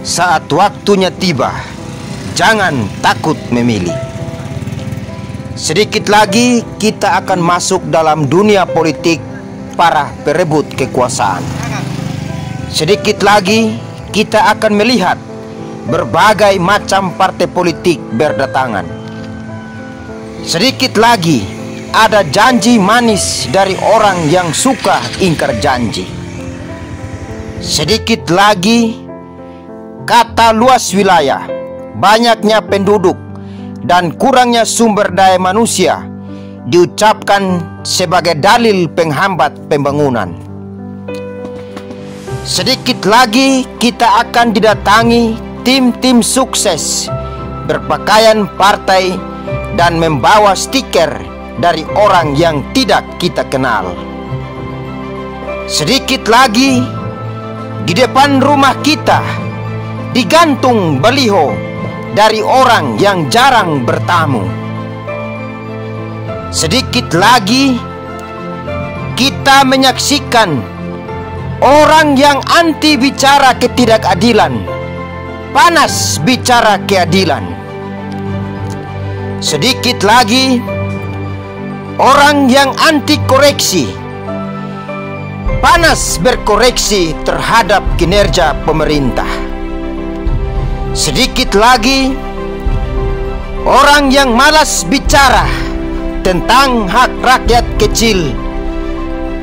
Saat waktunya tiba, jangan takut memilih. Sedikit lagi kita akan masuk dalam dunia politik para perebut kekuasaan. Sedikit lagi kita akan melihat berbagai macam partai politik berdatangan. Sedikit lagi ada janji manis dari orang yang suka ingkar janji. Sedikit lagi kata luas wilayah, banyaknya penduduk, dan kurangnya sumber daya manusia diucapkan sebagai dalil penghambat pembangunan. Sedikit lagi kita akan didatangi tim-tim sukses berpakaian partai dan membawa stiker dari orang yang tidak kita kenal. Sedikit lagi di depan rumah kita digantung baliho dari orang yang jarang bertamu. Sedikit lagi kita menyaksikan orang yang anti bicara ketidakadilan, panas bicara keadilan. Sedikit lagi orang yang anti koreksi, panas berkoreksi terhadap kinerja pemerintah. Sedikit lagi orang yang malas bicara tentang hak rakyat kecil,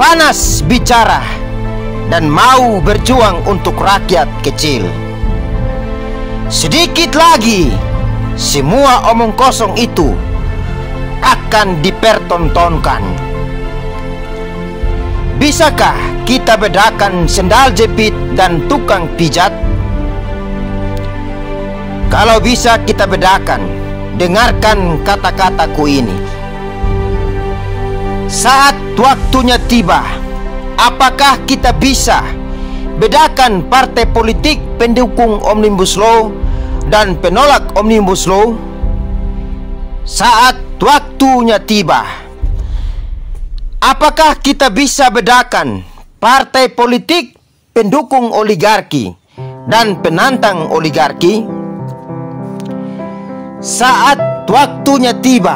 panas bicara dan mau berjuang untuk rakyat kecil. Sedikit lagi semua omong kosong itu akan dipertontonkan. Bisakah kita bedakan sendal jepit dan tukang pijat? Kalau bisa kita bedakan, dengarkan kata-kataku ini. Saat waktunya tiba, apakah kita bisa bedakan partai politik pendukung Omnibus Law dan penolak Omnibus Law? Saat waktunya tiba, apakah kita bisa bedakan partai politik pendukung oligarki dan penantang oligarki? Saat waktunya tiba,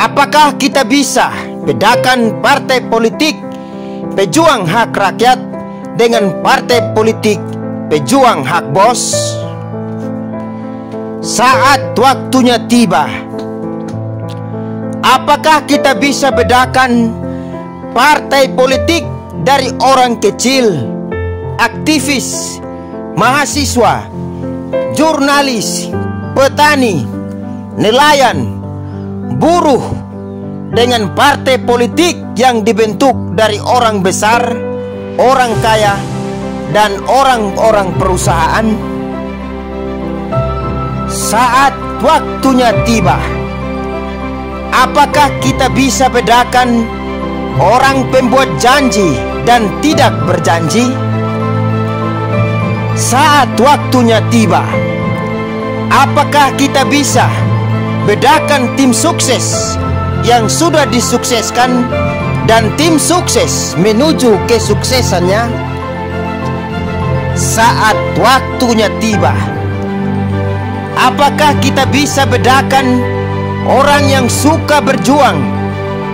apakah kita bisa bedakan partai politik pejuang hak rakyat dengan partai politik pejuang hak bos? Saat waktunya tiba, apakah kita bisa bedakan partai politik dari orang kecil, aktivis, mahasiswa, jurnalis, petani, nelayan, buruh dengan partai politik yang dibentuk dari orang besar, orang kaya, dan orang-orang perusahaan? Saat waktunya tiba, apakah kita bisa bedakan orang pembuat janji dan tidak berjanji? Saat waktunya tiba, apakah kita bisa bedakan tim sukses yang sudah disukseskan dan tim sukses menuju kesuksesannya? Saat waktunya tiba, apakah kita bisa bedakan orang yang suka berjuang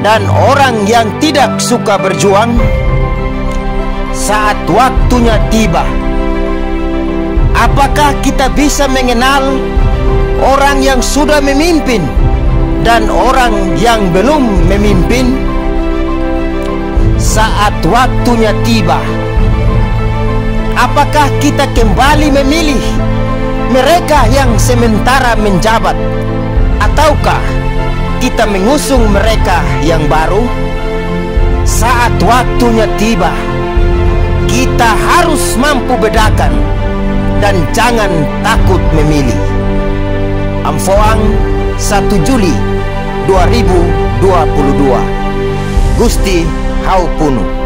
dan orang yang tidak suka berjuang? Saat waktunya tiba, apakah kita bisa mengenal orang yang sudah memimpin dan orang yang belum memimpin? Saat waktunya tiba, apakah kita kembali memilih mereka yang sementara menjabat, ataukah kita mengusung mereka yang baru? Saat waktunya tiba, kita harus mampu bedakan dan jangan takut memilih. Amfoang 1 Juli 2022. Gusti Haupunuk.